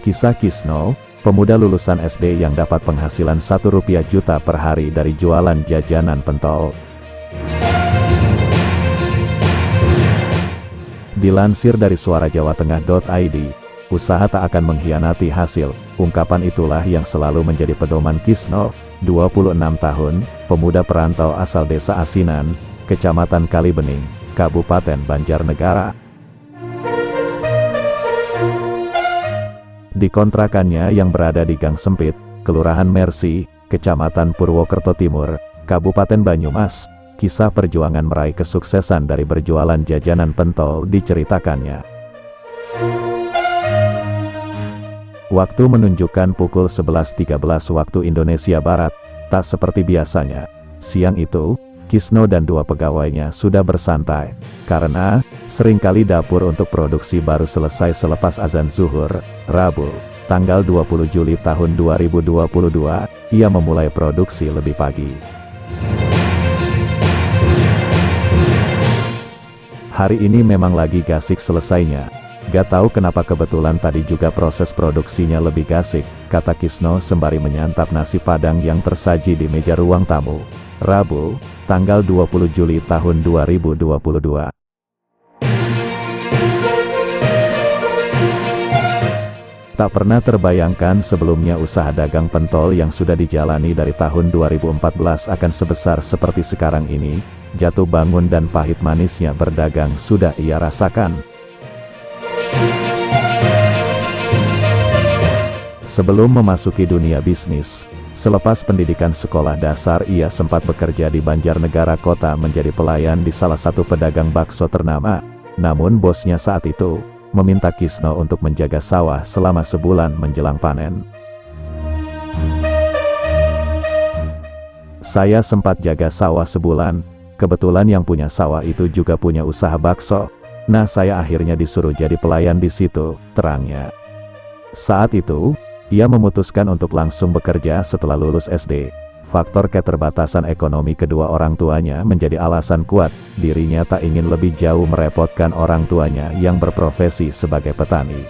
Kisah Kisno, pemuda lulusan SD yang dapat penghasilan Rp1 juta per hari dari jualan jajanan pentol. Dilansir dari suarajawatengah.id, usaha tak akan mengkhianati hasil. Ungkapan itulah yang selalu menjadi pedoman Kisno, 26 tahun, pemuda perantau asal Desa Asinan, Kecamatan Kalibening, Kabupaten Banjarnegara. Di kontrakannya yang berada di Gang Sempit, Kelurahan Mersi, Kecamatan Purwokerto Timur, Kabupaten Banyumas, kisah perjuangan meraih kesuksesan dari berjualan jajanan pentol diceritakannya. Waktu menunjukkan pukul 11.13 waktu Indonesia Barat, tak seperti biasanya. Siang itu, Kisno dan dua pegawainya sudah bersantai, karena seringkali dapur untuk produksi baru selesai selepas azan zuhur, Rabu, tanggal 20 Juli tahun 2022, ia memulai produksi lebih pagi. Hari ini memang lagi gasik selesainya. Gak tahu kenapa kebetulan tadi juga proses produksinya lebih gasik, kata Kisno sembari menyantap nasi padang yang tersaji di meja ruang tamu. Rabu, tanggal 20 Juli tahun 2022. Tak pernah terbayangkan sebelumnya usaha dagang pentol yang sudah dijalani dari tahun 2014 akan sebesar seperti sekarang ini. Jatuh bangun dan pahit manisnya berdagang sudah ia rasakan. Sebelum memasuki dunia bisnis, selepas pendidikan sekolah dasar ia sempat bekerja di Banjarnegara Kota menjadi pelayan di salah satu pedagang bakso ternama. Namun bosnya saat itu meminta Kisno untuk menjaga sawah selama sebulan menjelang panen. Saya sempat jaga sawah sebulan. Kebetulan yang punya sawah itu juga punya usaha bakso. Nah, saya akhirnya disuruh jadi pelayan di situ, terangnya. Saat itu, ia memutuskan untuk langsung bekerja setelah lulus SD. Faktor keterbatasan ekonomi kedua orang tuanya menjadi alasan kuat, dirinya tak ingin lebih jauh merepotkan orang tuanya yang berprofesi sebagai petani.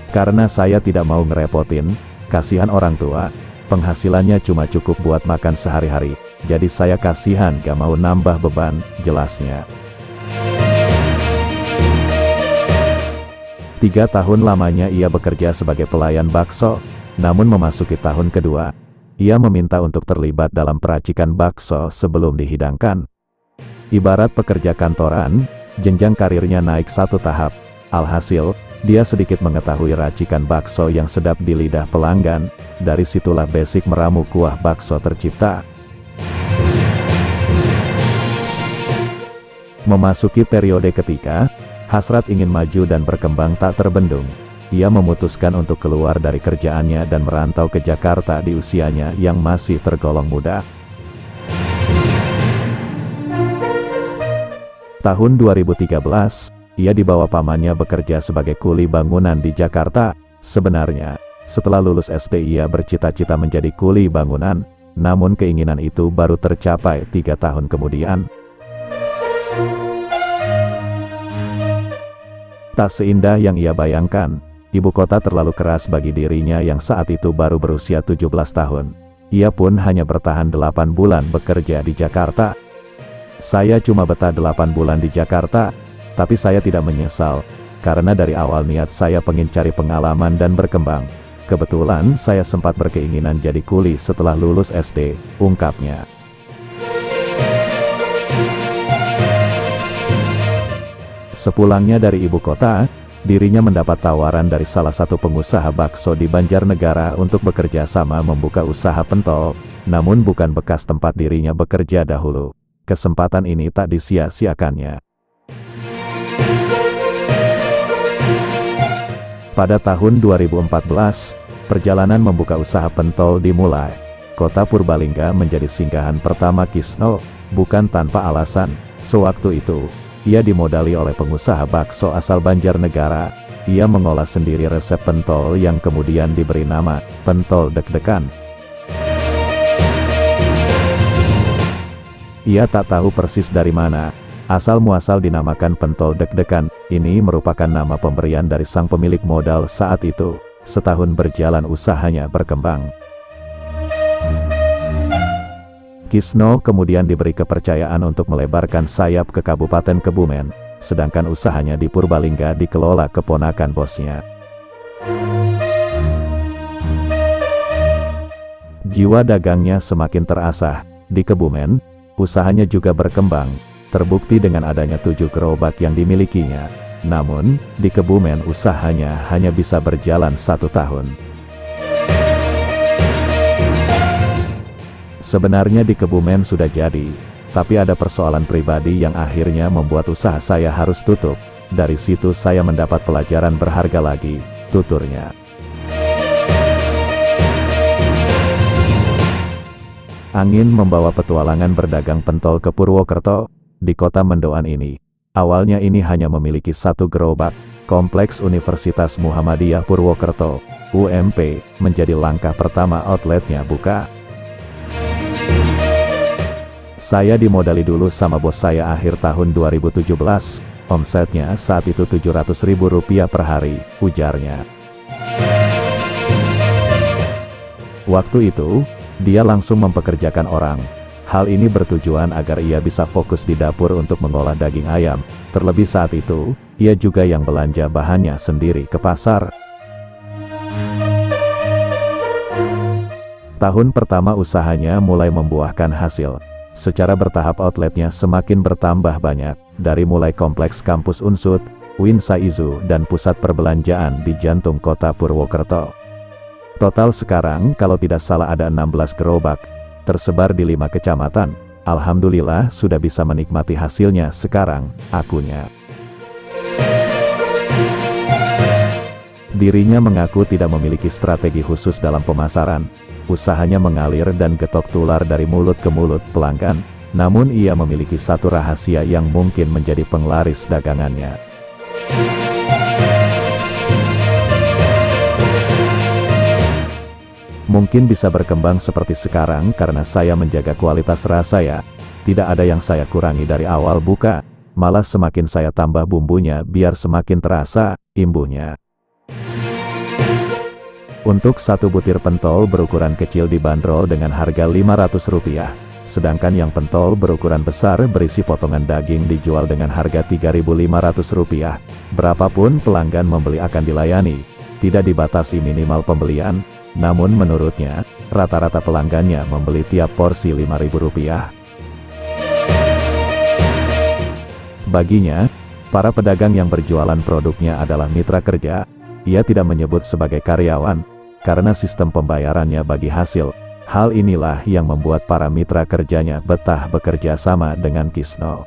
Karena saya tidak mau ngerepotin, kasihan orang tua, penghasilannya cuma cukup buat makan sehari-hari, jadi saya kasihan gak mau nambah beban, jelasnya. 3 tahun lamanya ia bekerja sebagai pelayan bakso, namun memasuki tahun kedua, ia meminta untuk terlibat dalam peracikan bakso sebelum dihidangkan. Ibarat pekerja kantoran, jenjang karirnya naik satu tahap, alhasil, dia sedikit mengetahui racikan bakso yang sedap di lidah pelanggan, dari situlah basic meramu kuah bakso tercipta. Memasuki periode ketiga, hasrat ingin maju dan berkembang tak terbendung. Ia memutuskan untuk keluar dari kerjaannya dan merantau ke Jakarta di usianya yang masih tergolong muda. Tahun 2013, ia dibawa pamannya bekerja sebagai kuli bangunan di Jakarta. Sebenarnya, setelah lulus SD ia bercita-cita menjadi kuli bangunan, namun keinginan itu baru tercapai 3 tahun kemudian. Tak seindah yang ia bayangkan, ibu kota terlalu keras bagi dirinya yang saat itu baru berusia 17 tahun. Ia pun hanya bertahan 8 bulan bekerja di Jakarta. Saya cuma betah 8 bulan di Jakarta, tapi saya tidak menyesal, karena dari awal niat saya pengen cari pengalaman dan berkembang. Kebetulan saya sempat berkeinginan jadi kuli setelah lulus SD, ungkapnya. Sepulangnya dari ibu kota, dirinya mendapat tawaran dari salah satu pengusaha bakso di Banjarnegara untuk bekerja sama membuka usaha pentol, namun bukan bekas tempat dirinya bekerja dahulu. Kesempatan ini tak disia-siakannya. Pada tahun 2014, perjalanan membuka usaha pentol dimulai. Kota Purbalingga menjadi singgahan pertama Kisno, bukan tanpa alasan. Sewaktu itu, ia dimodali oleh pengusaha bakso asal Banjarnegara. Ia mengolah sendiri resep pentol yang kemudian diberi nama pentol deg-degan. Ia tak tahu persis dari mana Asal-muasal dinamakan pentol deg-degan, ini merupakan nama pemberian dari sang pemilik modal saat itu. Setahun berjalan usahanya berkembang. Kisno kemudian diberi kepercayaan untuk melebarkan sayap ke Kabupaten Kebumen, sedangkan usahanya di Purbalingga dikelola keponakan bosnya. Jiwa dagangnya semakin terasah. Di Kebumen, usahanya juga berkembang, terbukti dengan adanya 7 gerobak yang dimilikinya. Namun, di Kebumen usahanya hanya bisa berjalan 1 tahun. Sebenarnya di Kebumen sudah jadi, tapi ada persoalan pribadi yang akhirnya membuat usaha saya harus tutup. Dari situ saya mendapat pelajaran berharga lagi, tuturnya. Angin membawa petualangan berdagang pentol ke Purwokerto. Di kota mendoan ini, awalnya ini hanya memiliki 1 gerobak. Kompleks Universitas Muhammadiyah Purwokerto, UMP, menjadi langkah pertama outletnya buka. Saya dimodali dulu sama bos saya akhir tahun 2017, omsetnya saat itu Rp700.000 per hari, ujarnya. Waktu itu, dia langsung mempekerjakan orang. Hal ini bertujuan agar ia bisa fokus di dapur untuk mengolah daging ayam. Terlebih saat itu, ia juga yang belanja bahannya sendiri ke pasar. Tahun pertama usahanya mulai membuahkan hasil. Secara bertahap outletnya semakin bertambah banyak, dari mulai kompleks kampus Unsud, UIN Saizu, dan pusat perbelanjaan di jantung kota Purwokerto. Total sekarang kalau tidak salah ada 16 gerobak, tersebar di 5 kecamatan. Alhamdulillah sudah bisa menikmati hasilnya sekarang, akunya. Dirinya mengaku tidak memiliki strategi khusus dalam pemasaran. Usahanya mengalir dan getok tular dari mulut ke mulut pelanggan. Namun ia memiliki satu rahasia yang mungkin menjadi penglaris dagangannya. Mungkin bisa berkembang seperti sekarang karena saya menjaga kualitas rasa ya. Tidak ada yang saya kurangi dari awal buka, malah semakin saya tambah bumbunya biar semakin terasa, imbuhnya. Untuk 1 butir pentol berukuran kecil dibanderol dengan harga Rp500, sedangkan yang pentol berukuran besar berisi potongan daging dijual dengan harga Rp3.500. Berapapun pelanggan membeli akan dilayani, tidak dibatasi minimal pembelian. Namun menurutnya, rata-rata pelanggannya membeli tiap porsi Rp5.000. Baginya, para pedagang yang berjualan produknya adalah mitra kerja. Ia tidak menyebut sebagai karyawan, karena sistem pembayarannya bagi hasil. Hal inilah yang membuat para mitra kerjanya betah bekerja sama dengan Kisno.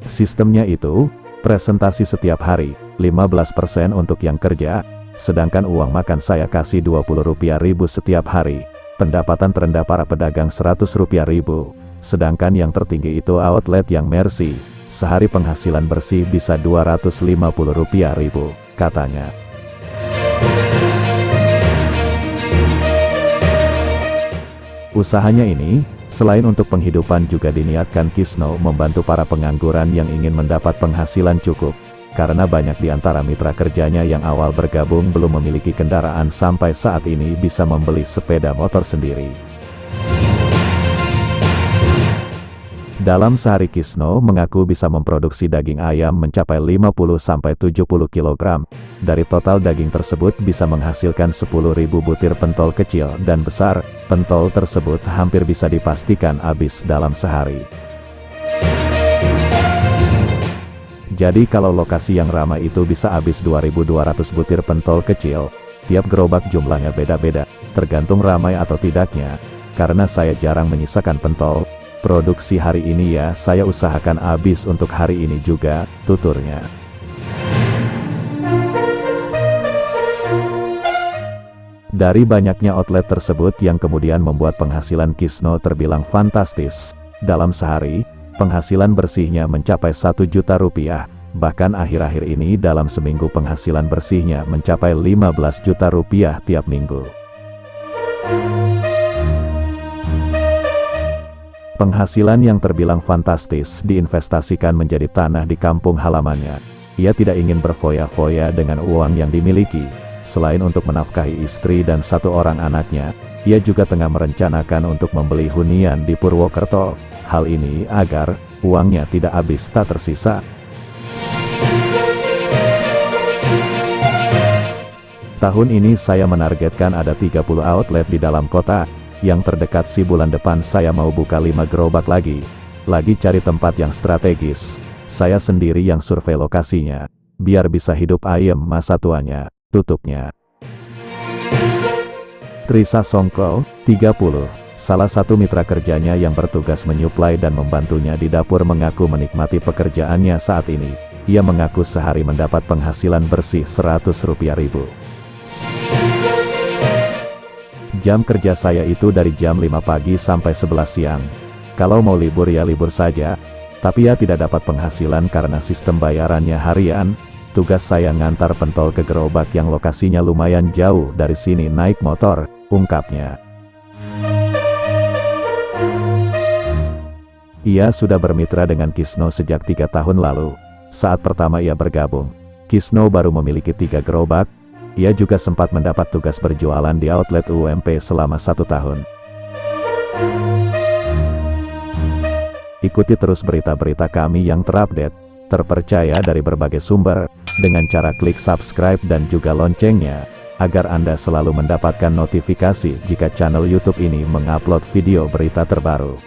Sistemnya itu, presentasi setiap hari, 15% untuk yang kerja, sedangkan uang makan saya kasih Rp20.000 setiap hari. Pendapatan terendah para pedagang Rp100.000, sedangkan yang tertinggi itu outlet yang Mercy. Sehari penghasilan bersih bisa Rp250.000, katanya. Usahanya ini, selain untuk penghidupan juga diniatkan Kisno membantu para pengangguran yang ingin mendapat penghasilan cukup. Karena banyak di antara mitra kerjanya yang awal bergabung belum memiliki kendaraan sampai saat ini bisa membeli sepeda motor sendiri. Dalam sehari Kisno mengaku bisa memproduksi daging ayam mencapai 50-70 kg. Dari total daging tersebut bisa menghasilkan 10.000 butir pentol kecil dan besar. Pentol tersebut hampir bisa dipastikan habis dalam sehari. Jadi kalau lokasi yang ramai itu bisa habis 2.200 butir pentol kecil. Tiap gerobak jumlahnya beda-beda, tergantung ramai atau tidaknya. Karena saya jarang menyisakan pentol, produksi hari ini ya saya usahakan habis untuk hari ini juga, tuturnya. Dari banyaknya outlet tersebut yang kemudian membuat penghasilan Kisno terbilang fantastis. Dalam sehari, penghasilan bersihnya mencapai Rp1 juta. Bahkan akhir-akhir ini dalam seminggu penghasilan bersihnya mencapai Rp15 juta tiap minggu. Penghasilan yang terbilang fantastis diinvestasikan menjadi tanah di kampung halamannya. Ia tidak ingin berfoya-foya dengan uang yang dimiliki. Selain untuk menafkahi istri dan 1 orang anaknya, ia juga tengah merencanakan untuk membeli hunian di Purwokerto. Hal ini agar uangnya tidak habis tak tersisa. Tahun ini saya menargetkan ada 30 outlet di dalam kota. Yang terdekat sih bulan depan saya mau buka 5 gerobak lagi. Lagi cari tempat yang strategis. Saya sendiri yang survei lokasinya. Biar bisa hidup ayem masa tuanya, tutupnya. Trisa Songko, 30. Salah satu mitra kerjanya yang bertugas menyuplai dan membantunya di dapur mengaku menikmati pekerjaannya saat ini. Ia mengaku sehari mendapat penghasilan bersih Rp100.000. Jam kerja saya itu dari jam 5 pagi sampai 11 siang. Kalau mau libur ya libur saja. Tapi ya tidak dapat penghasilan karena sistem bayarannya harian. Tugas saya ngantar pentol ke gerobak yang lokasinya lumayan jauh dari sini naik motor, ungkapnya. Ia sudah bermitra dengan Kisno sejak 3 tahun lalu. Saat pertama ia bergabung, Kisno baru memiliki 3 gerobak. Ia juga sempat mendapat tugas berjualan di outlet UMP selama 1 tahun. Ikuti terus berita-berita kami yang terupdate, terpercaya dari berbagai sumber, dengan cara klik subscribe dan juga loncengnya, agar Anda selalu mendapatkan notifikasi jika channel YouTube ini mengupload video berita terbaru.